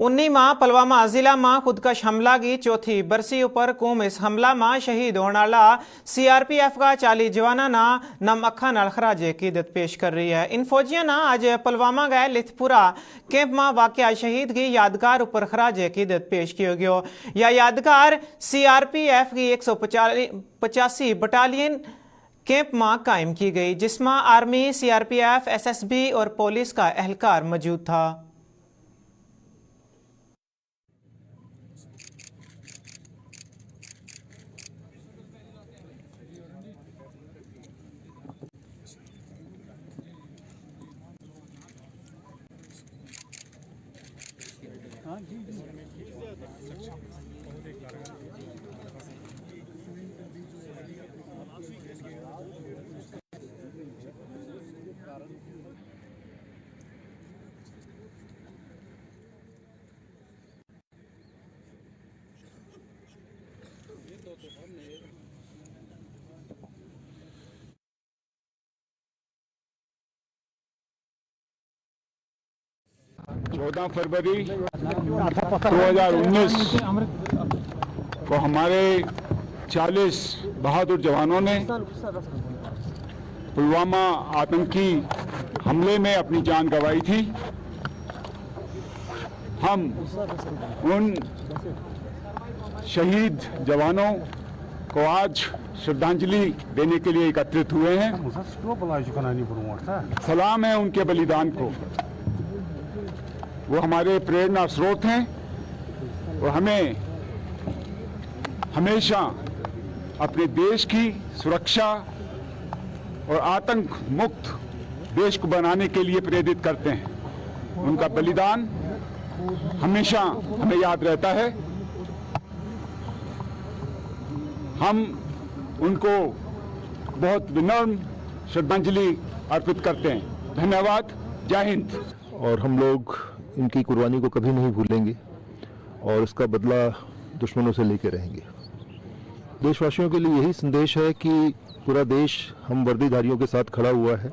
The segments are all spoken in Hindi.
19 माह पुलवामा जिला में खुदकश हमला की चौथी बरसी पर कौम इस हमला में शहीद होने वाला CRPF का 40 जवाना ना नम अखा नाल खराजे कीदत पेश कर रही है। इन फौजियों ना आज पुलवामा गए लिथपुरा कैंप में वाकया शहीद की यादगार ऊपर खराजे कीदत पेश किया गया। यह यादगार CRPF की 185 बटालियन कैंप में कायम की गई, जिसमें आर्मी, CRPF, SSB और पुलिस का एहलकार मौजूद था। चौदह फरवरी 2019 को हमारे 40 बहादुर जवानों ने पुलवामा आतंकी हमले में अपनी जान गंवाई थी। हम उन शहीद जवानों को आज श्रद्धांजलि देने के लिए एकत्रित हुए हैं। सलाम है उनके बलिदान को। वो हमारे प्रेरणा स्रोत हैं और हमें हमेशा अपने देश की सुरक्षा और आतंक मुक्त देश को बनाने के लिए प्रेरित करते हैं। उनका बलिदान हमेशा हमें याद रहता है। हम उनको बहुत विनम्र श्रद्धांजलि अर्पित करते हैं। धन्यवाद। जय हिंद। और हम लोग इनकी कुर्बानी को कभी नहीं भूलेंगे और इसका बदला दुश्मनों से लेके रहेंगे। देशवासियों के लिए यही संदेश है कि पूरा देश हम वर्दीधारियों के साथ खड़ा हुआ है।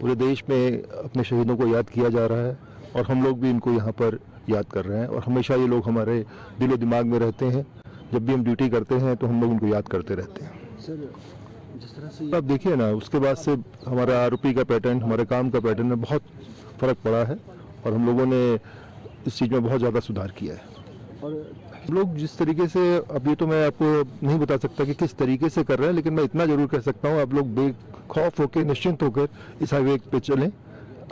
पूरे देश में अपने शहीदों को याद किया जा रहा है और हम लोग भी इनको यहाँ पर याद कर रहे हैं और हमेशा ये लोग हमारे दिलो दिमाग में रहते हैं। जब भी हम ड्यूटी करते हैं तो हम लोग इनको याद करते रहते हैं। जिस तरह से आप देखिए ना, उसके बाद से हमारा आरोपी का पैटर्न, हमारे काम का पैटर्न में बहुत फ़र्क पड़ा है और हम लोगों ने इस चीज़ में बहुत ज़्यादा सुधार किया है। और हम लोग जिस तरीके से, अब ये तो मैं आपको नहीं बता सकता कि किस तरीके से कर रहे हैं, लेकिन मैं इतना ज़रूर कह सकता हूँ, आप लोग बेखौफ होकर, निश्चिंत होकर इस हाईवे पे चलें।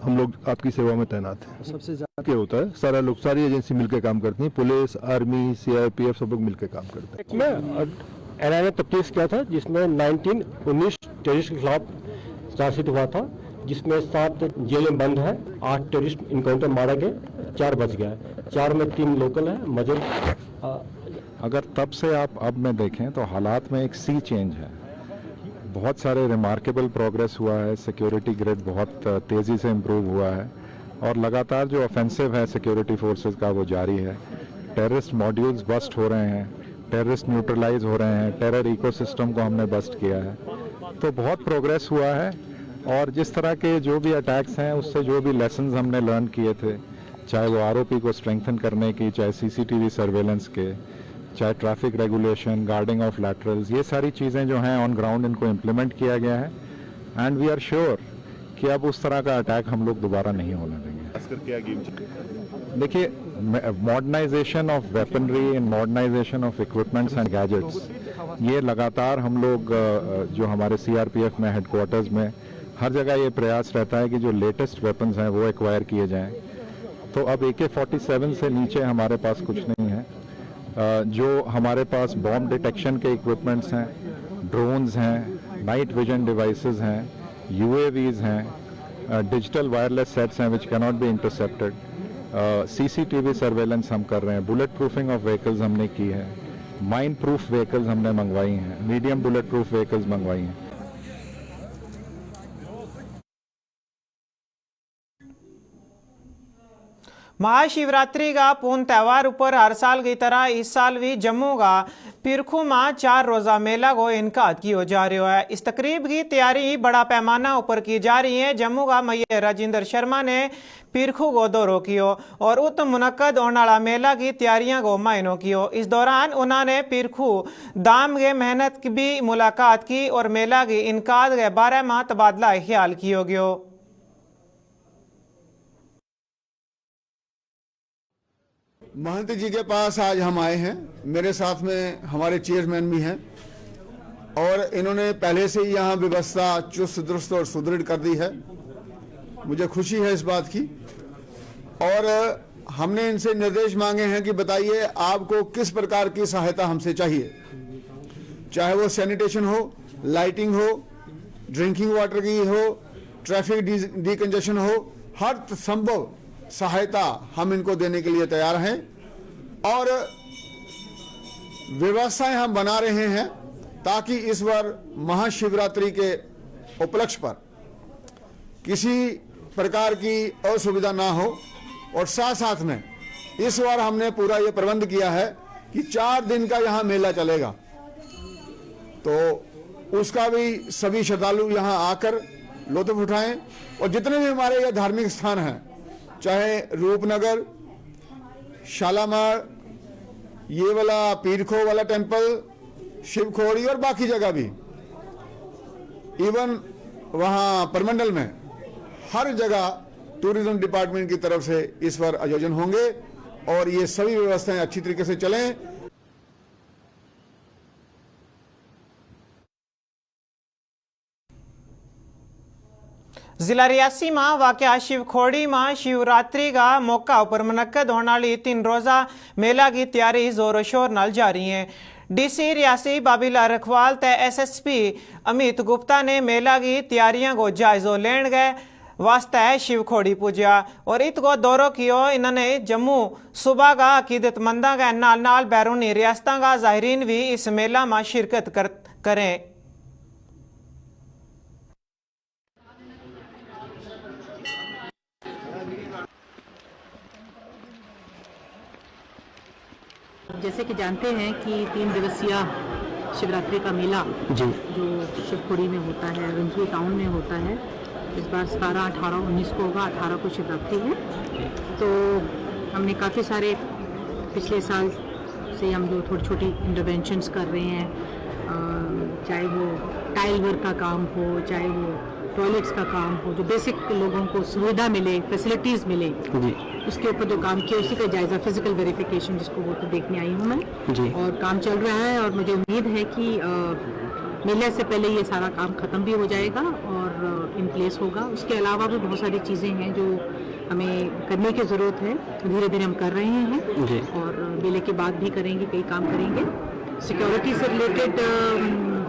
हम लोग आपकी सेवा में तैनात हैं। सबसे ज़्यादा क्या होता है, सारा लोग, सारी एजेंसी मिलकर काम करती हैं। पुलिस, आर्मी, CRPF सब लोग मिलकर काम करते हैं। NIA ने तफ्तीश किया था जिसमें 19 टेररिस्ट के खिलाफ चार्जशीट हुआ था, जिसमें 7 जेलें बंद है, 8 टेररिस्ट इनकाउंटर मारा गया, 4 बच गया है, 4 में 3 लोकल है। मजर अगर तब से आप अब में देखें तो हालात में एक सी चेंज है। बहुत सारे रिमार्केबल प्रोग्रेस हुआ है। सिक्योरिटी ग्रिड बहुत तेज़ी से इम्प्रूव हुआ है और लगातार जो ऑफेंसिव है सिक्योरिटी फोर्सेस का वो जारी है। टेररिस्ट मॉड्यूल्स बस्ट हो रहे हैं, टेररिस्ट न्यूट्रलाइज हो रहे हैं, टेरर इकोसिस्टम को हमने बस्ट किया है। तो बहुत प्रोग्रेस हुआ है और जिस तरह के जो भी अटैक्स हैं उससे जो भी लेसन्स हमने लर्न किए थे, चाहे वो आरोपी को स्ट्रेंथन करने की, चाहे CCTV सर्वेलेंस के, चाहे traffic regulation, guarding of laterals, ये सारी चीज़ें जो हैं ऑन ग्राउंड इनको इम्प्लीमेंट किया गया है एंड वी आर श्योर कि अब उस तरह का अटैक हम लोग दोबारा नहीं होने देंगे। देखिए, modernisation of weaponry and modernisation of equipments and gadgets, ये लगातार हम लोग जो हमारे CRPF में हेडक्वार्टर्स में हर जगह ये प्रयास रहता है कि जो लेटेस्ट वेपन्स हैं वो एक्वायर किए जाएं। तो अब AK-47 से नीचे हमारे पास कुछ नहीं है। जो हमारे पास बॉम्ब डिटेक्शन के इक्विपमेंट्स हैं, ड्रोन्स हैं, नाइट विजन डिवाइसेस हैं, UAVs हैं, डिजिटल वायरलेस सेट्स हैं which can not be intercepted, CCTV surveillance हम कर रहे हैं, बुलेट प्रूफिंग ऑफ व्हीकल्स हमने की है, माइन प्रूफ व्हीकल्स हमने मंगवाई हैं, मीडियम बुलेट प्रूफ व्हीकल्स मंगवाई हैं। महाशिवरात्रि का पूर्ण त्यौहार ऊपर हर साल की तरह इस साल भी जम्मू का पिरखू में 4 रोज़ा मेला को इनकाद किया जा रहा है। इस तकरीब की तैयारी बड़ा पैमाना ऊपर की जा रही है। जम्मू का मेयर राजेंद्र शर्मा ने पिरखू को दौरो कियो और उत मुनक्कद होने वाला मेला की तैयारियां को मायनो कियो। इस दौरान उन्होंने पिरखू दाम के मेहनत की भी मुलाकात की और मेला की इनकाद के बारे में तबादला ख्याल किया गयो। महंत जी के पास आज हम आए हैं। मेरे साथ में हमारे चेयरमैन भी हैं और इन्होंने पहले से ही यहाँ व्यवस्था चुस्त दुरुस्त और सुदृढ़ कर दी है। मुझे खुशी है इस बात की। और हमने इनसे निर्देश मांगे हैं कि बताइए आपको किस प्रकार की सहायता हमसे चाहिए, चाहे वो सैनिटेशन हो, लाइटिंग हो, ड्रिंकिंग वाटर की हो, ट्रैफिक डिकंजेशन हो, हर संभव सहायता हम इनको देने के लिए तैयार हैं। और व्यवस्थाएं हम बना रहे हैं ताकि इस बार महाशिवरात्रि के उपलक्ष्य पर किसी प्रकार की असुविधा ना हो। और साथ साथ में इस बार हमने पूरा ये प्रबंध किया है कि 4 दिन का यहाँ मेला चलेगा, तो उसका भी सभी श्रद्धालु यहाँ आकर लुत्फ उठाएं। और जितने भी हमारे ये धार्मिक स्थान हैं, चाहे रूपनगर, शालामार, ये वाला पीरखो वाला टेम्पल, शिवखोड़ी और बाकी जगह भी, इवन वहाँ परमंडल में, हर जगह टूरिज्म डिपार्टमेंट की तरफ से इस बार आयोजन होंगे और ये सभी व्यवस्थाएं अच्छी तरीके से चलें। जिला रियासी में वाक़या शिवखोड़ी में शिवरात्रि का मौका पर मुनक्कद होने वाली 3 रोज़ा मेला की तैयारी जोरों शोर नाल जारी है। डीसी रियासी बाबिला रखवाल ते एसएसपी अमित गुप्ता ने मेला की तैयारियों को जायजो लेन गए वास्ते शिवखोड़ी पूजा और इत को दौरो कियो। इन्होंने जम्मू सूबा का अकीदतमंदा के नाल नाल बैरूनी रियासतां का ज़ाहिरीन भी इस मेला में शिरकत करें। जैसे कि जानते हैं कि 3 दिवसीय शिवरात्रि का मेला जो शिवखोड़ी में होता है, रंजवी टाउन में होता है, इस बार 17, 18, 19 को होगा। 18 को शिवरात्रि है। तो हमने काफ़ी सारे पिछले साल से हम जो थोड़ी छोटी इंटरवेंशंस कर रहे हैं, चाहे वो टाइल वर्क का काम हो, चाहे वो टॉयलेट्स का काम हो, जो बेसिक लोगों को सुविधा मिले, फैसिलिटीज़ मिले, उसके ऊपर जो काम किया उसी का जायज़ा, फिजिकल वेरिफिकेशन जिसको वो तो देखने आई हूँ मैं। और काम चल रहा है और मुझे उम्मीद है कि मेले से पहले ये सारा काम ख़त्म भी हो जाएगा और इन प्लेस होगा। उसके अलावा भी बहुत सारी चीज़ें हैं जो हमें करने की ज़रूरत है, धीरे धीरे हम कर रहे हैं और मेले के बाद भी करेंगे, कई काम करेंगे। सिक्योरिटी से रिलेटेड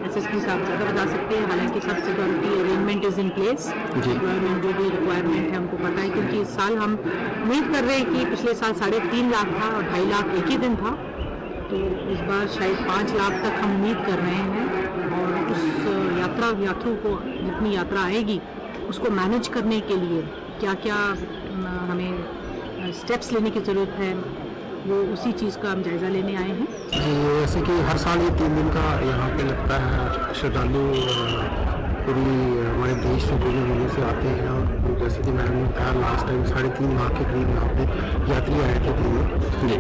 एसएसपी साहब ज़्यादा बता सकते हैं, हालांकि सब security arrangement is in place. Government जो भी रिक्वायरमेंट है हमको पता है, क्योंकि इस साल हम उम्मीद कर रहे हैं कि पिछले साल 3.5 लाख था और 2.5 लाख एक ही दिन था, तो इस बार शायद 5 लाख तक हम उम्मीद कर रहे हैं। और उस यात्रियों को जितनी यात्रा आएगी उसको मैनेज करने के लिए क्या क्या हमें स्टेप्स लेने की ज़रूरत है, वो उसी चीज़ का हम जायज़ा लेने आए हैं। जी, जैसे कि हर साल ये 3 दिन का यहाँ पे लगता है। श्रद्धालु पूरी हमारे देश से, पूरे जिले से आते हैं और जैसे कि मैंने बताया लास्ट टाइम 3.5 लाख के करीब यहाँ पे यात्री आए थे दिन में।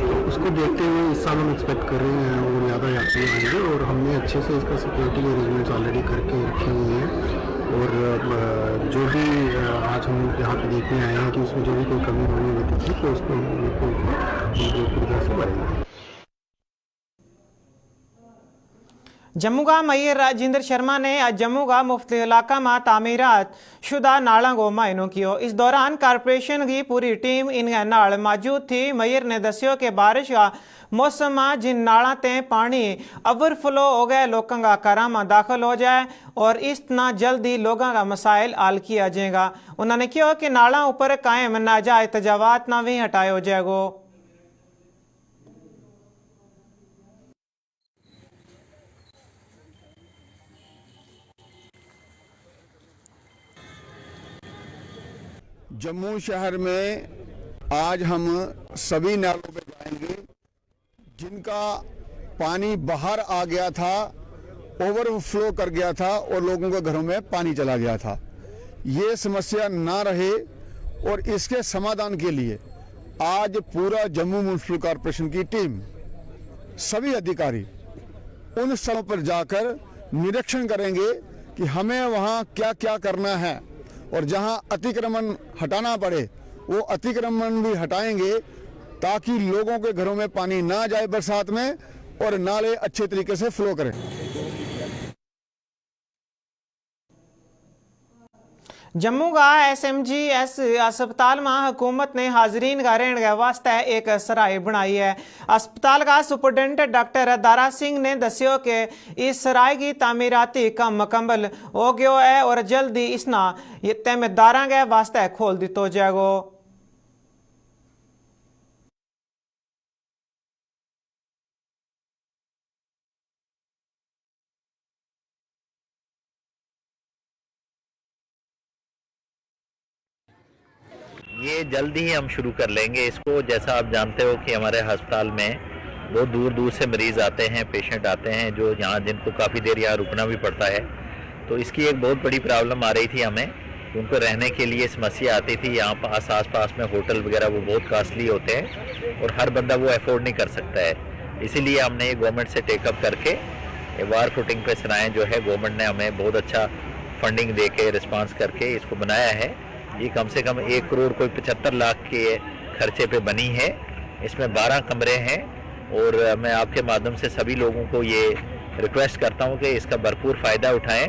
तो उसको देखते हुए इस साल हम एक्सपेक्ट कर रहे हैं और ज़्यादा यात्री आएंगे और हमने अच्छे से इसका सिक्योरिटी अरेंजमेंट्स ऑलरेडी करके रखे हुए हैं। और जो भी आज हम यहाँ पे देखने आए हैं कि उसमें जो भी कोई कमी होने वाली थी तो उसको हम पूरी तरह से भरेंगे। जम्मू का मेयर राजेंद्र शर्मा ने आज जम्मू का मुफ्त इलाका में तामीरात शुदा नालों को मायनो कियो। इस दौरान कारपोरेशन की पूरी टीम इन नाल मौजूद थी। मेयर ने दस्यो कि बारिश का मौसम में जिन नाला ते पानी ओवरफ्लो हो गए लोगों का घरों में दाखिल हो जाए और इतना जल्दी लोगों का मसाइल हल किया जाएगा। उन्होंने कहा कि नाला ऊपर कायम नाजायज तजावात ना भी हटाया जाएगा। जम्मू शहर में आज हम सभी नालों पे जाएंगे जिनका पानी बाहर आ गया था, ओवरफ्लो कर गया था और लोगों के घरों में पानी चला गया था। ये समस्या ना रहे और इसके समाधान के लिए आज पूरा जम्मू म्युनिसिपल कॉरपोरेशन की टीम, सभी अधिकारी उन स्थलों पर जाकर निरीक्षण करेंगे कि हमें वहाँ क्या क्या करना है और जहाँ अतिक्रमण हटाना पड़े वो अतिक्रमण भी हटाएंगे ताकि लोगों के घरों में पानी ना जाए बरसात में और नाले अच्छे तरीके से फ्लो करें। जम्मू का SMGS अस्पताल में हुकूमत ने हाजरीन का रहने के वास्ते एक सराय बनाई है। अस्पताल का सुपरडेंट डॉक्टर दारा सिंह ने दस्यो कि इस सराय की तामीराती काम मुकम्मल हो गया है और जल्दी इसना तहमेदारा के वास्ते खोल दितो जाएगा। ये जल्दी ही हम शुरू कर लेंगे इसको। जैसा आप जानते हो कि हमारे अस्पताल में बहुत दूर दूर से मरीज़ आते हैं, पेशेंट आते हैं जो यहाँ जिनको काफ़ी देर यहाँ रुकना भी पड़ता है। तो इसकी एक बहुत बड़ी प्रॉब्लम आ रही थी हमें, उनको रहने के लिए समस्या आती थी। यहाँ पास आस पास में होटल वगैरह वो बहुत कास्टली होते हैं और हर बंदा वो अफोर्ड नहीं कर सकता है। इसीलिए हमने ये गवर्नमेंट से टेकअप करके वार फुटिंग पे सराएँ जो है गवर्नमेंट ने हमें बहुत अच्छा फंडिंग दे के रिस्पॉन्स करके इसको बनाया है। ये कम से कम 1 करोड़ कोई 75 लाख के खर्चे पे बनी है। इसमें 12 कमरे हैं और मैं आपके माध्यम से सभी लोगों को ये रिक्वेस्ट करता हूँ कि इसका भरपूर फ़ायदा उठाएं।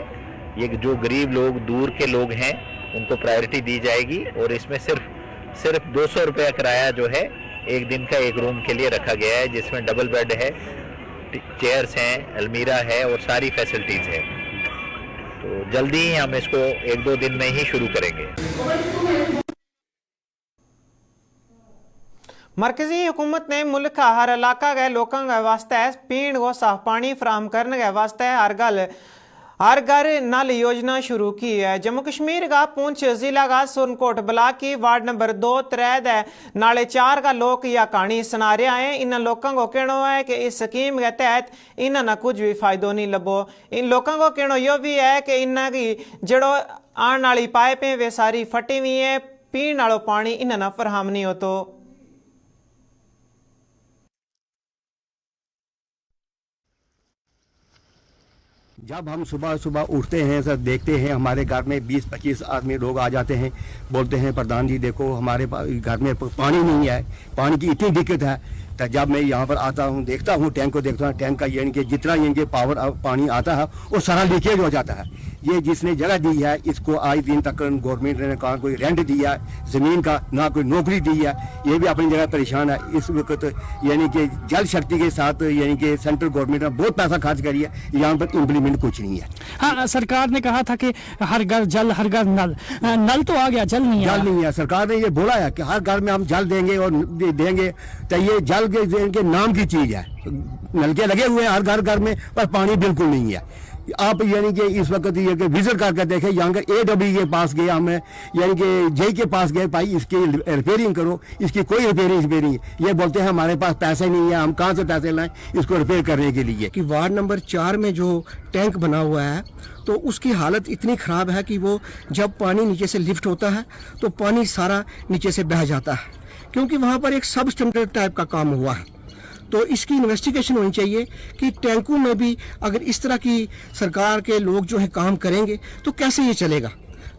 ये जो गरीब लोग, दूर के लोग हैं, उनको प्रायोरिटी दी जाएगी और इसमें सिर्फ 200 रुपया किराया जो है एक दिन का एक रूम के लिए रखा गया है, जिसमें डबल बेड है, चेयर्स हैं, अलमीरा है और सारी फैसिलिटीज़ है। तो जल्दी ही हम इसको 1-2 दिन में ही शुरू करेंगे। मरकजी हुकूमत ने मुल्क का हर इलाका के लोगों के वास्ते पीने को साफ पानी फराहम करने के वास्ते हर घर नल योजना शुरू की है। जम्मू कश्मीर का पुंछ जिला का सुरनकोट ब्लॉक की वार्ड नंबर 2, 3 नाले 4 का लोग या कहानी सुना रहे हैं। इन लोगों को कहना है कि इस स्कीम के तहत इन्हें कुछ भी फायदो नहीं लबो। इन लोगों को कहना यह भी है कि इन्हें की जड़ो आने वाली पाइपें वे सारी फटी हुई है, पीने वाला पानी इन्हें फराहम नहीं होता। जब हम सुबह सुबह उठते हैं सर, देखते हैं हमारे घर में 20-25 आदमी लोग आ जाते हैं, बोलते हैं प्रधान जी देखो हमारे घर में पानी नहीं है, पानी की इतनी दिक्कत है। तो जब मैं यहाँ पर आता हूँ, देखता हूँ, टैंक को देखता हूँ, टैंक का यानी कि जितना यानी कि पावर पानी आता है वो सारा लीकेज हो जाता है। ये जिसने जगह दी है इसको आज दिन तक गवर्नमेंट ने कहा कोई रेंट दिया ज़मीन का, ना कोई नौकरी दी है, ये भी अपनी जगह परेशान है। इस वक्त यानी कि जल शक्ति के साथ यानी कि सेंट्रल गवर्नमेंट ने बहुत पैसा खर्च करी है, यहाँ पर इम्प्लीमेंट कुछ नहीं है। हाँ, सरकार ने कहा था कि हर घर जल, हर घर नल, नल तो आ गया, जल नहीं है। जल नहीं है। सरकार ने ये बोला है कि हर घर में हम जल देंगे और देंगे, तो ये जल के नाम की चीज है। नलके लगे हुए हैं हर घर में, पर पानी बिल्कुल नहीं है। आप यानी कि इस वक्त ये कि विजिट करके देखें, यहाँ के AW के पास गए, हम यानी कि JE के पास गए, भाई इसकी रिपेयरिंग करो, इसकी कोई रिपेयरिंग ये बोलते हैं हमारे पास पैसे नहीं है, हम कहाँ से पैसे लाएं इसको रिपेयर करने के लिए। कि वार्ड नंबर 4 में जो टैंक बना हुआ है तो उसकी हालत इतनी ख़राब है कि वो जब पानी नीचे से लिफ्ट होता है तो पानी सारा नीचे से बह जाता है, क्योंकि वहाँ पर एक सब स्टैंडर्ड टाइप का काम हुआ है। तो इसकी इन्वेस्टिगेशन होनी चाहिए कि टैंकों में भी अगर इस तरह की सरकार के लोग जो है काम करेंगे तो कैसे ये चलेगा।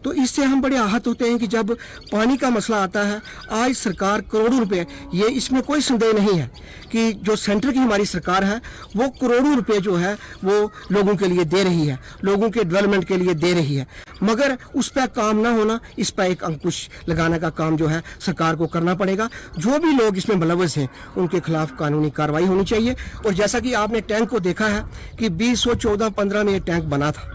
तो इससे हम बड़े आहत होते हैं कि जब पानी का मसला आता है, आज सरकार करोड़ों रुपए, ये इसमें कोई संदेह नहीं है कि जो सेंटर की हमारी सरकार है वो करोड़ों रुपए जो है वो लोगों के लिए दे रही है, लोगों के डेवलपमेंट के लिए दे रही है, मगर उस पर काम ना होना, इस पर एक अंकुश लगाने का काम जो है सरकार को करना पड़ेगा। जो भी लोग इसमें मुलव्वस हैं उनके खिलाफ कानूनी कार्रवाई होनी चाहिए। और जैसा कि आपने टैंक को देखा है कि 2014-15 में ये टैंक बना था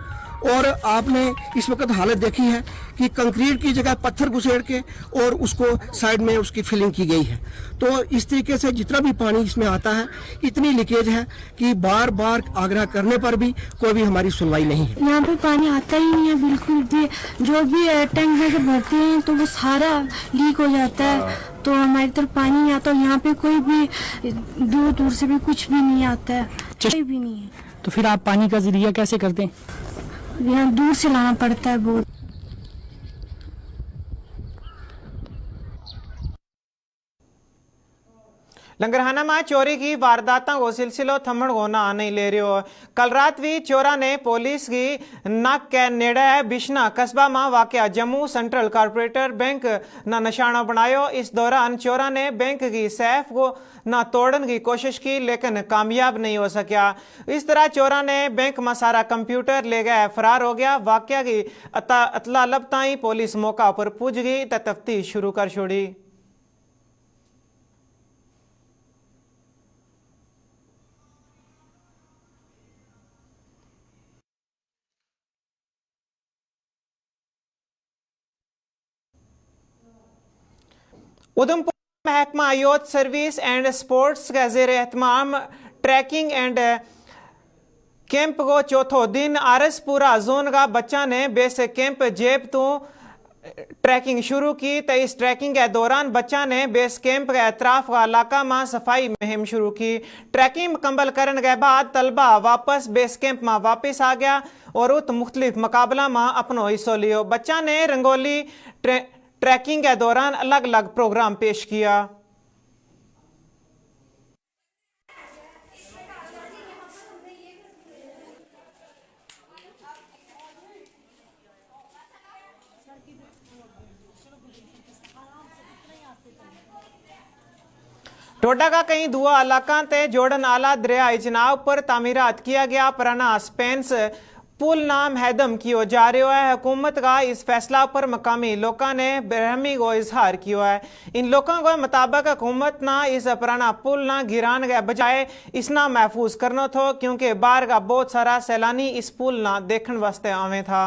और आपने इस वक्त हालत देखी है कि कंक्रीट की जगह पत्थर घुसेड़ के और उसको साइड में उसकी फिलिंग की गई है। तो इस तरीके से जितना भी पानी इसमें आता है इतनी लीकेज है कि बार बार आग्रह करने पर भी कोई भी हमारी सुनवाई नहीं है। यहाँ पे पानी आता ही नहीं है बिल्कुल भी, जो भी टैंक में भरते हैं तो वो सारा लीक हो जाता है। तो हमारी तरफ पानी नहीं आता, यहाँ पे कोई भी दूर दूर से भी कुछ भी नहीं आता है, कोई भी नहीं है। तो फिर आप पानी का जरिया कैसे करते हैं? यहाँ दूर से लाना पड़ता है बहुत। लंगरहाना में चोरी की वारदातों को सिलसिलो थमण को ना नहीं ले रही हो। कल रात भी चोरा ने पुलिस की नाक के नेड़े बिश्ना कस्बा में वाक़या जम्मू सेंट्रल कॉर्पोरेटर बैंक ना निशाना बनायो। इस दौरान चोरा ने बैंक की सेफ को ना तोड़ने की कोशिश की लेकिन कामयाब नहीं हो सका। इस तरह चोरा ने बैंक में सारा कंप्यूटर ले गया, फरार हो गया। वाक़या की अतला लबताई पुलिस मौका पर पुज गई तो तफ्तीश शुरू कर छोड़ी। उधमपुर महकमा यूथ सर्विस एंड स्पोर्ट्स का ज़ेर एहतमाम ट्रैकिंग एंड कैंप को चौथो दिन आरसपुरा जोन का बच्चा ने बेस कैंप जेब तो ट्रैकिंग शुरू की। तो इस ट्रैकिंग के दौरान बच्चा ने बेस कैंप के अतराफ का इलाका में सफाई मुहिम शुरू की। ट्रैकिंग मुकम्मल करने के बाद तलबा वापस बेस कैंप में वापस आ गया और उत मुख्तलिफ मुकाबला में अपनो हिस्सों लियो। बच्चा ने रंगोली ट्रैकिंग के दौरान अलग अलग प्रोग्राम पेश किया। टोडा का कई दुआ इलाका ते जोड़न आला दरिया इजनाब पर तामीरात किया गया पुराना स्पेंस पुल नाम हैदम किया जा रहा है। हुकूमत का इस फैसला पर मकामी लोगों ने बेरहमी को इजहार किया है। इन लोगों के मुताबिक हुकूमत ना इस पुराना पुल ना गिराने के बजाय इसना महफूज करना था क्योंकि बाहर का बहुत सारा सैलानी इस पुल ना देखने वास्ते आवे था।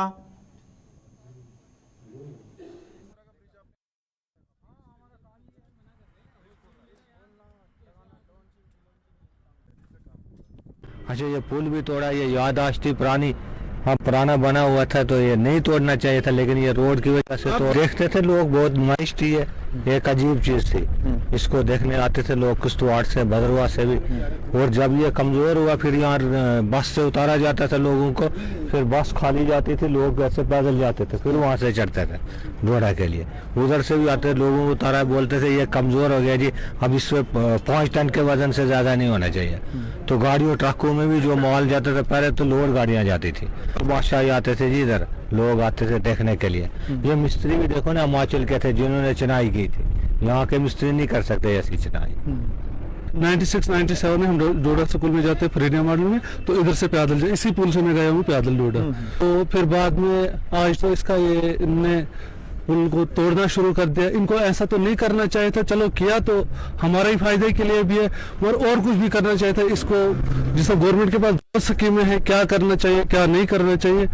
अच्छा, ये पुल भी तोड़ा, ये याददाश्त थी पुरानी, हाँ पुराना बना हुआ था तो ये नहीं तोड़ना चाहिए था, लेकिन ये रोड की वजह से तो देखते थे लोग, बहुत नुमाइश थी, ये एक अजीब चीज थी। इसको देखने आते थे लोग किश्तवाड़ से, भद्रवाह से भी। और जब ये कमजोर हुआ फिर यहाँ बस से उतारा जाता था लोगों को, फिर बस खाली जाती थी, लोग ऐसे पैदल जाते थे, फिर वहाँ से चढ़ते थे डोडा के लिए। उधर से भी आते लोगों को उतारा, बोलते थे ये कमजोर हो गया जी, अब इससे 5 टन के वजन से ज्यादा नहीं होना चाहिए। तो गाड़ियों ट्रकों में भी जो माल जाते थे, पहले तो लोड गाड़ियाँ जाती थी, बादशाह आते थे जी, इधर लोग आते थे देखने के लिए। ये मिस्त्री भी देखो ना हिमाचल के थे जिन्होंने चिनाई की थी, यहाँ के मिस्त्री नहीं कर सकते ऐसी चिनाई। 96-97 में हम डोडा स्कूल में जाते फरीदिया मॉडल में, तो इधर से पैदल जाए, इसी पुल से मैं गया हूँ पैदल डोडा। तो फिर बाद में आज तो इसका ये इनने पुल को तोड़ना शुरू कर दिया। इनको ऐसा तो नहीं करना चाहिए था, चलो किया तो हमारे ही फायदे के लिए भी है, और कुछ भी करना चाहिए था। इसको जिससे गवर्नमेंट के पास बहुत स्कीमें हैं, क्या करना चाहिए क्या नहीं करना चाहिए।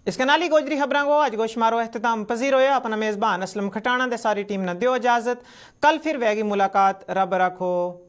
इसके नाली गोजरी खबरों को आज गोशमारो एहतमाम पजीर होया। अपना मेज़बान असलम खटाना दे सारी टीम ने दियो इजाजत। कल फिर वेगी मुलाकात, रब रखो।